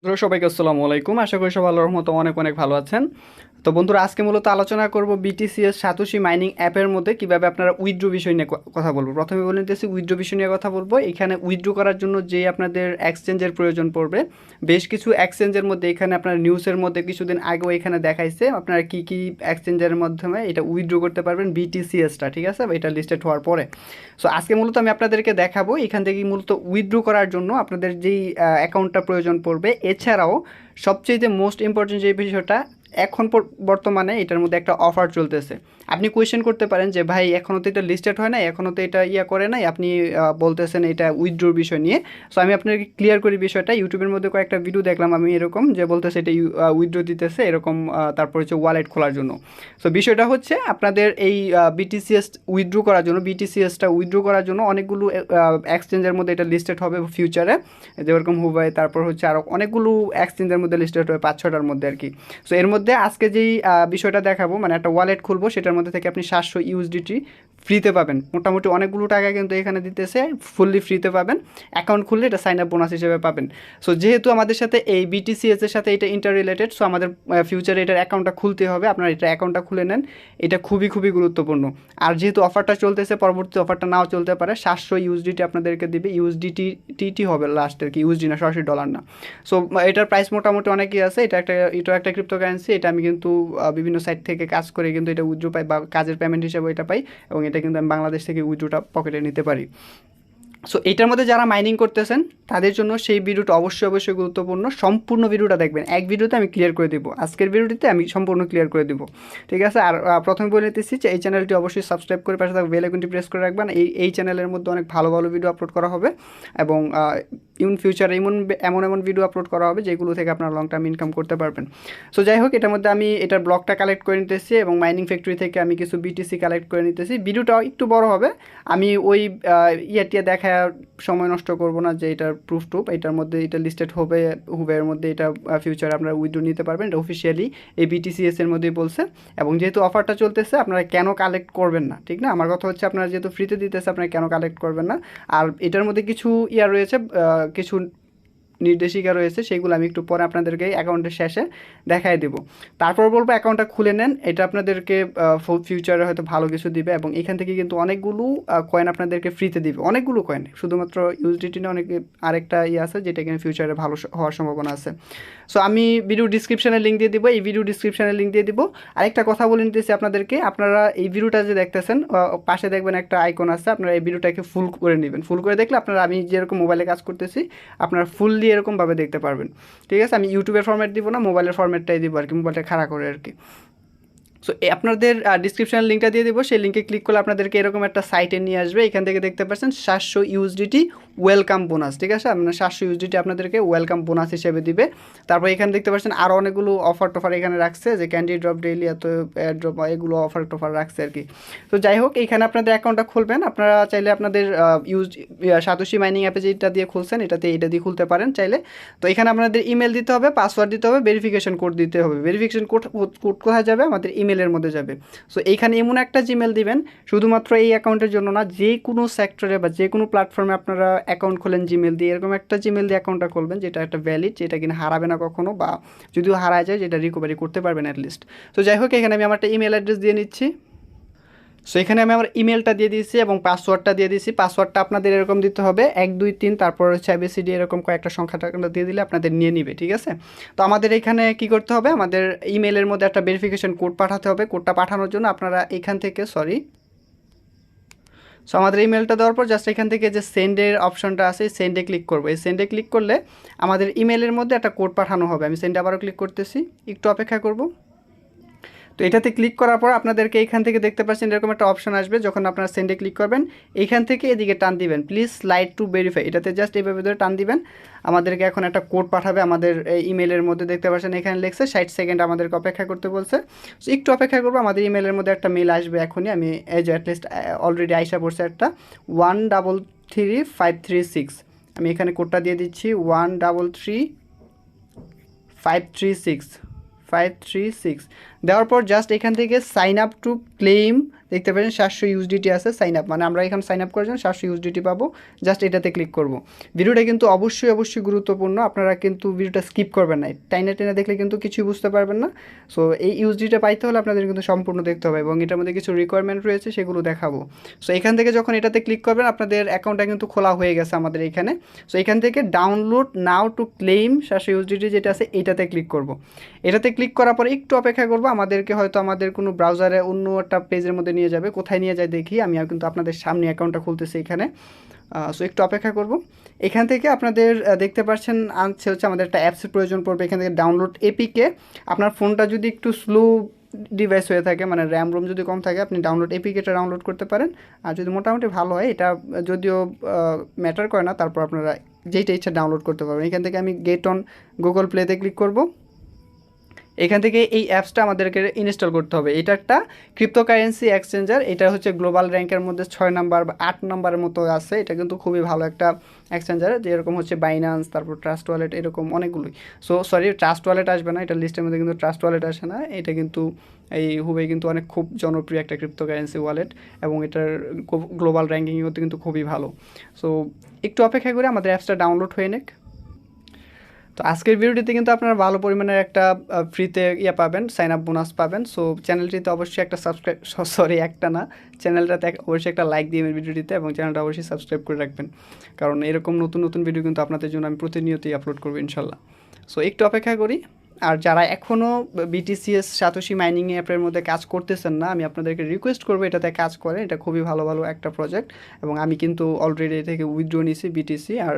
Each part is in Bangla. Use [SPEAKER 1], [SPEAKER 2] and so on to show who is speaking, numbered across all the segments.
[SPEAKER 1] সবাইকে আসসালামু আলাইকুম। আশা করি সবাই আল্লাহর রহমতে অনেক অনেক ভালো আছেন। তো বন্ধুরা, আজকে মূলত আলোচনা করব বিটিসিএস সাতোশি মাইনিং অ্যাপের মধ্যে কিভাবে আপনারা উইথড্র বিষয় নিয়ে কথা বলবো। প্রথমে বলে নিতেছি উইথড্র বিষয় নিয়ে কথা বলবো। এখানে উইথড্র করার জন্য যে আপনাদের এক্সচেঞ্জের প্রয়োজন পড়বে, বেশ কিছু এক্সচেঞ্জের মধ্যে এখানে আপনার নিউজের মধ্যে কিছুদিন আগেও এখানে দেখাইছে আপনারা কি কি এক্সচেঞ্জের মাধ্যমে এটা উইথড্র করতে পারবেন বিটিসিএসটা, ঠিক আছে, এটা লিস্টেড হওয়ার পরে। সো আজকে মূলত আমি আপনাদেরকে দেখাবো এখান থেকে মূলত উইথড্র করার জন্য আপনাদের যেই অ্যাকাউন্টটা প্রয়োজন পড়বে। এছাড়াও সবচেয়ে মোস্ট ইম্পর্টেন্ট যে বিষয়টা, এখন বর্তমানে এটার মধ্যে একটা অফার চলতেছে। আপনি কোয়েশ্চেন করতে পারেন যে ভাই এখনও তো এটা লিস্টেড হয় নাই, এখনও তো এটা করে নাই, আপনি বলতেছেন এটা উইথড্রোর বিষয় নিয়ে। সো আমি আপনাকে ক্লিয়ার করি বিষয়টা। ইউটিউবের মধ্যে কয়েকটা ভিডিও দেখলাম আমি এরকম, যে বলতেছে এটা উইথড্রো দিতেছে এরকম, তারপর হচ্ছে ওয়ালেট খোলার জন্য। সো বিষয়টা হচ্ছে আপনাদের এই বিটিসিএস উইথড্রো করার জন্য, বিটিসিএসটা উইথড্রো করার জন্য অনেকগুলো এক্সচেঞ্জের মধ্যে এটা লিস্টেড হবে ফিউচারে, যেরকম হুবাই, তারপর হচ্ছে আরও অনেকগুলো এক্সচেঞ্জের মধ্যে লিস্টেড হবে 5-6টার মধ্যে আর কি। সো এর মধ্যে আজকে যেই বিষয়টা দেখাবো, মানে একটা ওয়ালেট খুলবো, সেটার মধ্যে থেকে আপনি 700 ইউএসডিটি ফ্রিতে পাবেন। মোটামুটি অনেকগুলো টাকা কিন্তু এখানে দিতেছে, ফুললি ফ্রিতে পাবেন। অ্যাকাউন্ট খুললে এটা সাইন আপ বোনাস হিসেবে পাবেন। সো যেহেতু আমাদের সাথে এই বিটিসিএস এর সাথে এটা ইন্টার রিলেটেড, সো আমাদের ফিউচারে এটার অ্যাকাউন্টটা খুলতে হবে। আপনারা এটা অ্যাকাউন্টটা খুলে নেন, এটা খুবই খুবই গুরুত্বপূর্ণ। আর যেহেতু অফারটা চলতেছে, পরবর্তী অফারটা নাও চলতে পারে, 700 ইউএসডিটি আপনাদেরকে দিবে। ইউএসডিটি হবে লাস্টের কি, ইউএসডি না, সরাসরি ডলার না। সো এটার প্রাইস মোটামুটি অনেকই আছে। এটা একটা ক্রিপ্টোকারেন্সি। এটা আমি কিন্তু বিভিন্ন সাইট থেকে কাজ করে কিন্তু এটা উইথড্র পাই, বা কাজের পেমেন্ট হিসেবে এটা পাই, এবং এটা কিন্তু আমি বাংলাদেশ থেকে উইথড্রটা পকেটে নিতে পারি। সো এটার মধ্যে যারা মাইনিং করতেছেন তাদের জন্য সেই ভিডিওটা অবশ্যই অবশ্যই গুরুত্বপূর্ণ। সম্পূর্ণ ভিডিওটা দেখবেন, এক ভিডিওতে আমি ক্লিয়ার করে দিব, আজকের ভিডিওটিতে আমি সম্পূর্ণ ক্লিয়ার করে দিব, ঠিক আছে। আর প্রথমে বলে নিতেছি যে এই চ্যানেলটি অবশ্যই সাবস্ক্রাইব করে পাশে থাকা বেল আইকনটি প্রেস করে রাখবেন। এই চ্যানেলের মধ্যে অনেক ভালো ভালো ভিডিও আপলোড করা হবে, এবং ইন ফিউচারে এমন এমন ভিডিও আপলোড করা হবে যেগুলো থেকে আপনারা লং টার্ম ইনকাম করতে পারবেন। সো যাই হোক, এটার মধ্যে আমি এটার ব্লকটা কালেক্ট করে নিতেছি, এবং মাইনিং ফ্যাক্টরি থেকে আমি কিছু বিটিসি কালেক্ট করে নিতেছি। ভিডিওটা একটু বড় হবে, আমি ওই ইয়েটিয়া দেখা সময় নষ্ট করব না যে এটার প্রুফ এটার মধ্যে এটা লিস্টেড হবে, হুবের মধ্যে এটা ফিউচারে আপনারা উইথড্র নিতে পারবেন। এটা অফিসিয়ালি এই বিটিসিএস এর মধ্যেই বলছে। এবং যেহেতু অফারটা চলতেছে, আপনারা কেন কালেক্ট করবেন না, ঠিক না? আমার কথা হচ্ছে আপনারা যেহেতু ফ্রিতে দিতেছে, আপনারা কেন কালেক্ট করবেন না। আর এটার মধ্যে কিছু রয়েছে, কিছু নির্দেশিকা রয়েছে, সেগুলো আমি একটু পরে আপনাদেরকে অ্যাকাউন্টের শেষে দেখাই দেবো। তারপর বলবো অ্যাকাউন্টটা খুলে নেন, এটা আপনাদেরকে ফিউচারে হয়তো ভালো কিছু দিবে। এবং এখান থেকে কিন্তু অনেকগুলো কয়েন আপনাদেরকে ফ্রিতে দিবে, অনেকগুলো কয়েন, শুধুমাত্র ইউএসডিটি না, অনেক আরেকটা আছে যেটা কিনা ফিউচারে ভালো হওয়ার সম্ভাবনা আছে। সো আমি ভিডিও ডিসক্রিপশানে লিঙ্ক দিয়ে দিব, এই ভিডিও ডিসক্রিপশানে লিঙ্ক দিয়ে দিব। আরেকটা কথা বলে নিতেছি আপনাদেরকে, আপনারা এই ভিডিওটা যে দেখতেছেন, পাশে দেখবেন একটা আইকন আছে, আপনারা এই ভিডিওটাকে ফুল করে নেবেন। ফুল করে দেখলে আপনারা, আমি যেরকম মোবাইলে কাজ করতেছি, আপনারা ফুললি এরকমভাবে দেখতে পারবেন, ঠিক আছে। আমি ইউটিউবের ফরম্যাট দিব না, মোবাইলের ফরম্যাটটাই দিব আর কি, মোবাইলটা খাড়া করে আর কি। সো আপনাদের ডিসক্রিপশানের লিঙ্কটা দিয়ে দেবো, সেই লিঙ্কে ক্লিক করলে আপনাদেরকে এরকম একটা সাইটে নিয়ে আসবে। এখান থেকে দেখতে পাচ্ছেন 700 ইউএসডিটি ওয়েলকাম বোনাস, ঠিক আছে। আপনার 700 ইউএসডিটি আপনাদেরকে ওয়েলকাম বোনাস হিসেবে দিবে। তারপর এখানে দেখতে পাচ্ছেন আরও অনেকগুলো অফার টফার এখানে রাখছে, যে ক্যান্ডি ড্রপ, ডেইলি এত ড্রপ, এগুলো অফার টফার রাখছে আর কি। তো যাই হোক, এইখানে আপনাদের অ্যাকাউন্টটা খুলবেন। আপনারা চাইলে আপনাদের সাতোশি মাইনিং অ্যাপে যেটা দিয়ে খুলছেন এটা দিয়ে খুলতে পারেন চাইলে। তো এখানে আপনাদের ইমেল দিতে হবে, পাসওয়ার্ড দিতে হবে, ভেরিফিকেশন কোড দিতে হবে। ভেরিফিকেশন কোড কোথায় যাবে? আমাদের ইমেলের মধ্যে যাবে। সো এইখানে এমন একটা জিমেল দিবেন, শুধুমাত্র এই অ্যাকাউন্টের জন্য না, যে কোনো সেক্টরে বা যে কোনো প্ল্যাটফর্মে আপনারা অ্যাকাউন্ট খোলেন জিমেল দিয়ে, এরকম একটা জিমেল দিয়ে অ্যাকাউন্টটা খুলবেন যেটা একটা ভ্যালিড, যেটা কিনা হারাবে না কখনো, বা যদিও হারায় যায় যেটা রিকভারি করতে পারবেন অ্যাটলিস্ট। তো যাই হোক, এখানে আমি আমার একটা ইমেল অ্যাড্রেস দিয়ে নিচ্ছি। সো এখানে আমি আমার ইমেলটা দিয়ে দিয়েছি এবং পাসওয়ার্ডটা দিয়ে দিয়েছি। পাসওয়ার্ডটা আপনাদের এরকম দিতে হবে 1 2 3, তারপর হচ্ছে ABCD, এরকম কয়েকটা সংখ্যাটা দিয়ে দিলে আপনাদের নিয়ে নিবে, ঠিক আছে। তো আমাদের এখানে কি করতে হবে, আমাদের ইমেলের মধ্যে একটা ভেরিফিকেশন কোড পাঠাতে হবে। কোডটা পাঠানোর জন্য আপনারা এখান থেকে সো আমাদের ইমেলটা দেওয়ার পর জাস্ট এখান থেকে যে সেন্ডের অপশনটা আছে, সেন্ডে ক্লিক করবো। এই সেন্ডে ক্লিক করলে আমাদের ইমেলের মধ্যে একটা কোড পাঠানো হবে। আমি সেন্ডে আবারও ক্লিক করতেছি, একটু অপেক্ষা করব। তো এটাতে ক্লিক করার পর আপনাদেরকে এখান থেকে দেখতে পাচ্ছেন এরকম একটা অপশন আসবে। যখন আপনারা সেন্ডে ক্লিক করবেন, এইখান থেকে এদিকে টান দিবেন, প্লিজ স্লাইড টু ভেরিফাই, এটাতে জাস্ট এইভাবে ধরে টান দিবেন। আমাদেরকে এখন একটা কোড পাঠাবে আমাদের ইমেলের মধ্যে, দেখতে পাচ্ছেন এখানে লিখছে 60 সেকেন্ড আমাদেরকে অপেক্ষা করতে বলছে। সো একটু অপেক্ষা করবো, আমাদের ইমেলের মধ্যে একটা মেল আসবে এখনই। আমি এই যে অ্যাটলিস্ট অলরেডি আইসা পড়ছে একটা 133536। আমি এখানে কোডটা দিয়ে দিচ্ছি 133536 দেওয়ার পর জাস্ট এখান থেকে সাইন আপ টু ক্লেইম দেখতে পাচ্ছেন 700 ইউএসডিটি আছে সাইন আপ, মানে আমরা এখানে সাইন আপ করার জন্য 700 ইউএসডিটি পাবো। জাস্ট এটাতে ক্লিক করব। ভিডিওটা কিন্তু অবশ্যই গুরুত্বপূর্ণ, আপনারা কিন্তু ভিডিওটা স্কিপ করবেন না, টাইনা দেখলে কিন্তু কিছুই বুঝতে পারবেন না। সো এই ইউএসডিটা পাইতে হলে আপনাদের কিন্তু সম্পূর্ণ দেখতে হবে এবং এটার মধ্যে কিছু রিকোয়ারমেন্ট রয়েছে সেগুলো দেখাবো। সো এখান থেকে যখন এটাতে ক্লিক করবেন আপনাদের অ্যাকাউন্টটা কিন্তু খোলা হয়ে গেছে আমাদের এখানে। সো এখান থেকে download now to claim 700 USDT যেটা আছে এটাতে ক্লিক করব। এটাতে ক্লিক করার পরে একটু অপেক্ষা করব, আমাদেরকে হয়তো আমাদের কোনো ব্রাউজারে অন্য একটা পেজের মধ্যে নিয়ে যাবে, কোথায় নিয়ে যায় দেখি। আমি কিন্তু আপনাদের সামনে অ্যাকাউন্টটা খুলতেছি এখানে। সো একটু অপেক্ষা করব। এখান থেকে আপনাদের দেখতে পাচ্ছেন হচ্ছে আমাদের একটা অ্যাপসের প্রয়োজন পড়বে। এখান থেকে ডাউনলোড এপিকে, আপনার ফোনটা যদি একটু স্লো ডিভাইস হয়ে থাকে, মানে র্যাম রোম যদি কম থাকে, আপনি ডাউনলোড এপিকেটা ডাউনলোড করতে পারেন। আর যদি মোটামুটি ভালো হয়, এটা যদিও ম্যাটার করে না, তারপর আপনারা যেইটা ইচ্ছা ডাউনলোড করতে পারবেন। এখান থেকে আমি গেট অন গুগল প্লেতে ক্লিক করব। এখান থেকে এই অ্যাপসটা আমাদেরকে ইনস্টল করতে হবে। এটা একটা ক্রিপ্টোকারেন্সি এক্সচেঞ্জার, এটা হচ্ছে গ্লোবাল র্যাঙ্কের মধ্যে 6 নাম্বার বা 8 নাম্বারের মতো আছে। এটা কিন্তু খুবই ভালো একটা এক্সচেঞ্জার, যেরকম হচ্ছে বাইন্যান্স, তারপর ট্রাস্ট ওয়ালেট, এরকম অনেকগুলোই। সো সরি, ট্রাস্ট ওয়ালেট আসবে না, এটা লিস্টের মধ্যে কিন্তু ট্রাস্ট ওয়ালেট আসে না। এটা কিন্তু এই হুবেই কিন্তু অনেক খুব জনপ্রিয় একটা ক্রিপ্টোকারেন্সি ওয়ালেট এবং এটার গ্লোবাল র্যাঙ্কিং কিন্তু খুবই ভালো। সো একটু অপেক্ষা করে আমাদের অ্যাপসটা ডাউনলোড হয়ে নেক। তো আজকের ভিডিওটিতে কিন্তু আপনারা ভালো পরিমাণের একটা ফ্রিতে পাবেন, সাইন আপ বোনাস পাবেন। সো চ্যানেলটিতে অবশ্যই একটা সাবস্ক্রাইব, সরি একটা না, চ্যানেলটাতে অবশ্যই একটা লাইক দিবেন ভিডিওটিতে এবং চ্যানেলটা অবশ্যই সাবস্ক্রাইব করে রাখবেন, কারণ এরকম নতুন ভিডিও কিন্তু আপনাদের জন্য আমি প্রতিনিয়তই আপলোড করবো ইনশাল্লাহ। সো একটু অপেক্ষা করি। আর যারা এখনও বিটিসিএস সাতোশি মাইনিং অ্যাপের মধ্যে কাজ করতেছেন না, আমি আপনাদেরকে রিকোয়েস্ট করবো এটাতে কাজ করেন। এটা খুবই ভালো একটা প্রজেক্ট এবং আমি কিন্তু অলরেডি এ থেকে উইথড্র নিয়েছি বিটিসি, আর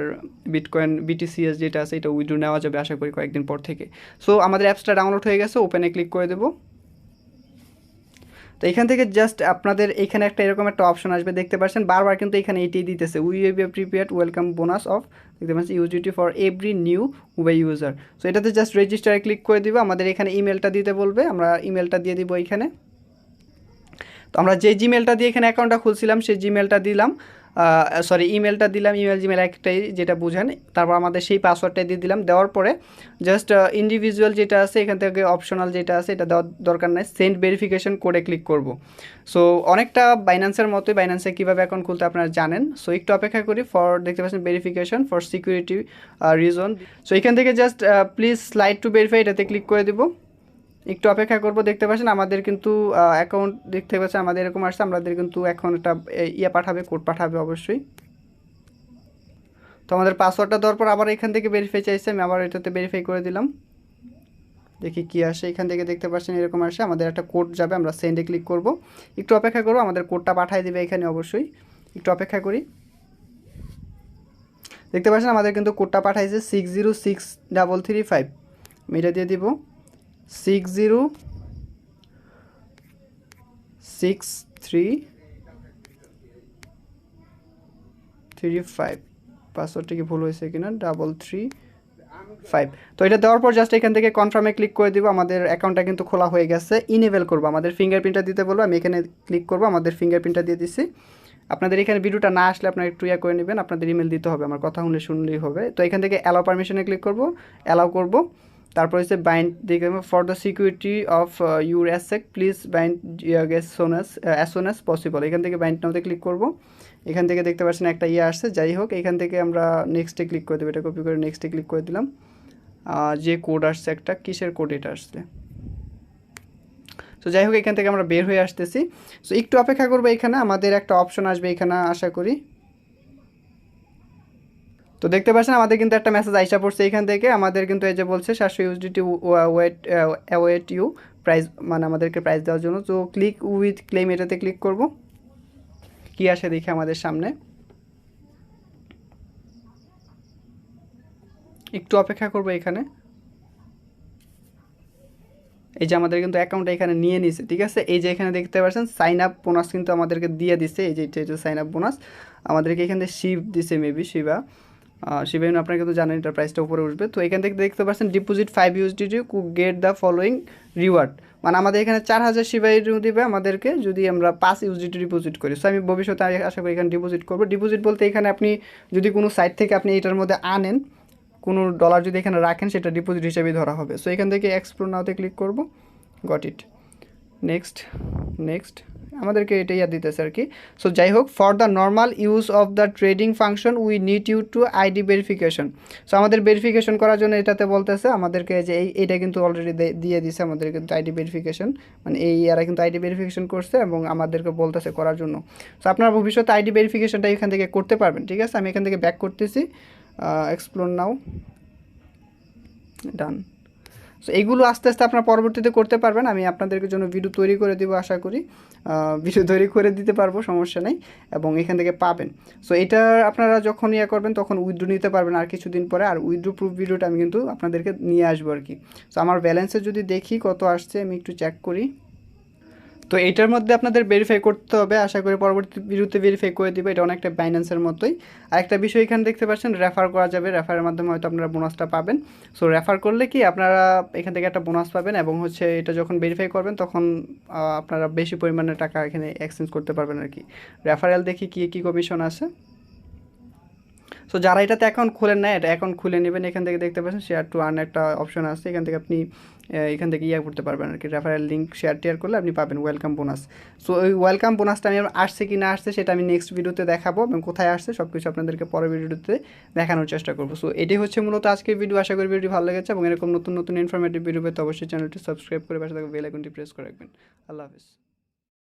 [SPEAKER 1] বিটকয়েন বিটিসিএস যেটা আছে এটা উইথড্র নেওয়া যাবে আশা করি কয়েকদিন পর থেকে। সো আমাদের অ্যাপসটা ডাউনলোড হয়ে গেছে, ওপেনে ক্লিক করে দেবো। তো এখান থেকে জাস্ট আপনাদের এখানে একটা এরকম একটা অপশন আসবে, দেখতে পাচ্ছেন বারবার কিন্তু এখানে এইটাই দিতেছে, we have prepared welcome bonus of, দেখতে পাচ্ছেন UGT for every new ubai user. So এটাতে জাস্ট রেজিস্টারে ক্লিক করে দিব। আমাদের এখানে ইমেলটা দিতে বলবে, আমরা ইমেলটা দিয়ে দিব এখানে। তো আমরা যে জিমেলটা দিয়ে এখানে অ্যাকাউন্টটা খুলছিলাম সেই জিমেলটা দিলাম, সরি ইমেলটা দিলাম, জিমেল একটাই যেটা বুঝেন। তারপর আমাদের সেই পাসওয়ার্ডটাই দিয়ে দিলাম। দেওয়ার পরে জাস্ট ইন্ডিভিজুয়াল যেটা আছে এখান থেকে অপশনাল যেটা আছে এটা দেওয়ার দরকার নাই, সেন্ড ভেরিফিকেশন কোডে ক্লিক করব। সো অনেকটা বাইন্যান্সের মতোই, বাইন্যান্সে কীভাবে অ্যাকাউন্ট খুলতে আপনারা জানেন। সো একটু অপেক্ষা করি, ফর দেখতে পাচ্ছেন verification for security reason. So এখান থেকে just please slide to verify এটাতে ক্লিক করে দেবো। একটু অপেক্ষা করব। দেখতে পাচ্ছেন আমাদের কিন্তু অ্যাকাউন্ট দেখতে পাচ্ছেন আমাদের এরকম আসছে, আমাদের কিন্তু এখন একটা পাঠাবে, কোড পাঠাবে অবশ্যই। তো আমাদের পাসওয়ার্ডটা দেওয়ার পর আবার এখান থেকে ভেরিফাই চাইছে, আমি আবার এটাতে ভেরিফাই করে দিলাম। দেখি কি আসে, এখান থেকে দেখতে পাচ্ছেন এরকম আসে, আমাদের একটা কোড যাবে, আমরা সেন্ডে ক্লিক করব। একটু অপেক্ষা করব, আমাদের কোডটা পাঠিয়ে দেবে এখানে অবশ্যই। একটু অপেক্ষা করি। দেখতে পাচ্ছেন আমাদের কিন্তু কোডটা পাঠাইছে 606335, আমি এটা দিয়ে দিব 606335। পাসওয়ার্ডটা কি ভুল হয়েছে কিনা, 335। তো এটা দেওয়ার পর জাস্ট এখান থেকে কনফার্মে ক্লিক করে দিব। আমাদের অ্যাকাউন্টটা কিন্তু খোলা হয়ে গেছে। ইনেবল করবো, আমাদের ফিঙ্গারপ্রিন্টটা দিতে বলবো, আমি এখানে ক্লিক করবো, আমাদের ফিঙ্গারপ্রিন্টটা দিয়ে দিচ্ছি। আপনাদের এখানে ভিডিওটা না আসলে আপনারা একটু করে নেবেন, আপনাদের ইমেল দিতে হবে, আমার কথা শুনলেই হবে। তো এখান থেকে অ্যালাউ পারমিশনে ক্লিক করব, অ্যালাউ করব। তারপর হচ্ছে বাইন্ড দিকে, for the security of your asset please bind as soon as possible, এখান থেকে বাইন্ড নাওতে ক্লিক করব। এখান থেকে দেখতে পাচ্ছেন একটা আসছে, যাই হোক এখান থেকে আমরা নেক্সটে ক্লিক করে দেবো, এটা কপি করে নেক্সটে ক্লিক করে দিলাম। যে কোড আসছে একটা, কিসের কোড এটা আসছে, তো যাই হোক এখান থেকে আমরা বের হয়ে আসতেছি। সো একটু অপেক্ষা করবো, এখানে আমাদের একটা অপশন আসবে এখানে আশা করি। তো দেখতে পাচ্ছেন আমাদের কিন্তু একটা মেসেজ আইসা পড়ছে এখান থেকে, আমাদের কিন্তু এই যে বলছে 700 ইউএসডিটি ওয়েট ইউ প্রাইস, মানে আমাদেরকে প্রাইস দেওয়ার জন্য। তো ক্লিক উইথ ক্লেম এটাতে ক্লিক করব, কি আসে দেখি আমাদের সামনে। একটু অপেক্ষা করব এখানে। এই যে আমাদের কিন্তু অ্যাকাউন্টটা এখানে নিয়ে নিছে, ঠিক আছে। এই যে এখানে দেখতে পাচ্ছেন সাইন আপ বোনাস কিন্তু আমাদেরকে দিয়ে দিছে, এই যে এটা সাইন আপ বোনাস আমাদেরকে এখান থেকে শিব দিছে, মেবি শিবা আপনারা কিন্তু জানেন এটার প্রাইসটা উপরে উঠবে। তো এখান থেকে দেখতে পাচ্ছেন ডিপোজিট 5 USDT কু গেট দ্য ফলোয়িং রিওয়ার্ড, মানে আমাদের এখানে 4000 শিবাই দিবে আমাদেরকে যদি আমরা 5 USDT ডিপোজিট করি। সো আমি ভবিষ্যতে আশা করি এখানে ডিপোজিট করবো। ডিপোজিট বলতে এখানে আপনি যদি কোনো সাইট থেকে আপনি এটার মধ্যে আনেন, কোনো ডলার যদি এখানে রাখেন সেটা ডিপোজিট হিসেবেই ধরা হবে। সো এখান থেকে এক্সপ্লোর নাওতে ক্লিক করব, গট ইট, নেক্সট নেক্সট আমাদেরকে এটাই দিতেছে আর কি। সো যাই হোক, for the normal use of the trading function we need you to ID verification. So আমাদের ভেরিফিকেশন করার জন্য এটাতে বলতেছে আমাদেরকে যে এইটা কিন্তু অলরেডি দিয়ে দিছে আমাদের কিন্তু আইডি ভেরিফিকেশন, মানে এরা কিন্তু আইডি ভেরিফিকেশন করছে এবং আমাদেরকে বলতেছে করার জন্য। সো আপনারা ভবিষ্যতে আইডি ভেরিফিকেশনটা এখান থেকে করতে পারবেন, ঠিক আছে। আমি এখান থেকে ব্যাক করতেছি, এক্সপ্লোর নাও, ডান। সো এইগুলো আস্তে আস্তে আপনারা পরবর্তীতে করতে পারবেন। আমি আপনাদের জন্য ভিডিও তৈরি করে দিব, আশা করি ভিডিও তৈরি করে দিতে পারবো, সমস্যা নেই, এবং এখান থেকে পাবেন। সো এটা আপনারা যখন করবেন তখন উইথড্র নিতে পারবেন আর কিছুদিন পরে। আর উইথড্র প্রুফ ভিডিওটা আমি কিন্তু আপনাদেরকে নিয়ে আসবো আর কি। সো আমার ব্যালেন্সে যদি দেখি কত আসছে, আমি একটু চেক করি। তো এটার মধ্যে আপনাদের ভেরিফাই করতে হবে, আশা করি পরবর্তী ভিডিওতে ভেরিফাই করে দিবে। এটা অনেকটা বাইন্যান্সের মতোই। আর একটা বিষয় এখানে দেখতে পাচ্ছেন, রেফার করা যাবে, রেফারের মাধ্যমে হয়তো আপনারা বোনাসটা পাবেন। সো রেফার করলে কি আপনারা এখান থেকে একটা বোনাস পাবেন, এবং হচ্ছে এটা যখন ভেরিফাই করবেন তখন আপনারা বেশি পরিমাণে টাকা এখানে এক্সচেঞ্জ করতে পারবেন আর কি। রেফারেল দেখি কী কমিশন আছে। সো যারা এটাতে অ্যাকাউন্ট খুলেন না, এটা অ্যাকাউন্ট খুলে নেবেন। এখান থেকে দেখতে পাচ্ছেন শেয়ার টু আর্ন একটা অপশন আছে, এখান থেকে আপনি এখান থেকে করতে পারবেন আর কি। রেফারেল লিঙ্ক শেয়ার করলে আপনি পাবেন ওয়েলকাম বোনাস। সো ওই ওয়েলকাম বোনাসটা আমি আসছে কি না আসছে সেটা আমি নেক্সট ভিডিওতে দেখাবো, এবং কোথায় আসছে সব কিছু আপনাদেরকে পরের ভিডিওতে দেখানোর চেষ্টা করবো। সো এটাই হচ্ছে মূলত আজকের ভিডিও। আশা করি ভিডিওটি ভালো লেগেছে, এবং এরকম নতুন নতুন ইনফরমেটিভ ভিডিও পেতে অবশ্যই চ্যানেলটি সাবস্ক্রাইব করে পাশে থাকা বেল আইকনটি প্রেস করে রাখবেন। আল্লাহ হাফিজ।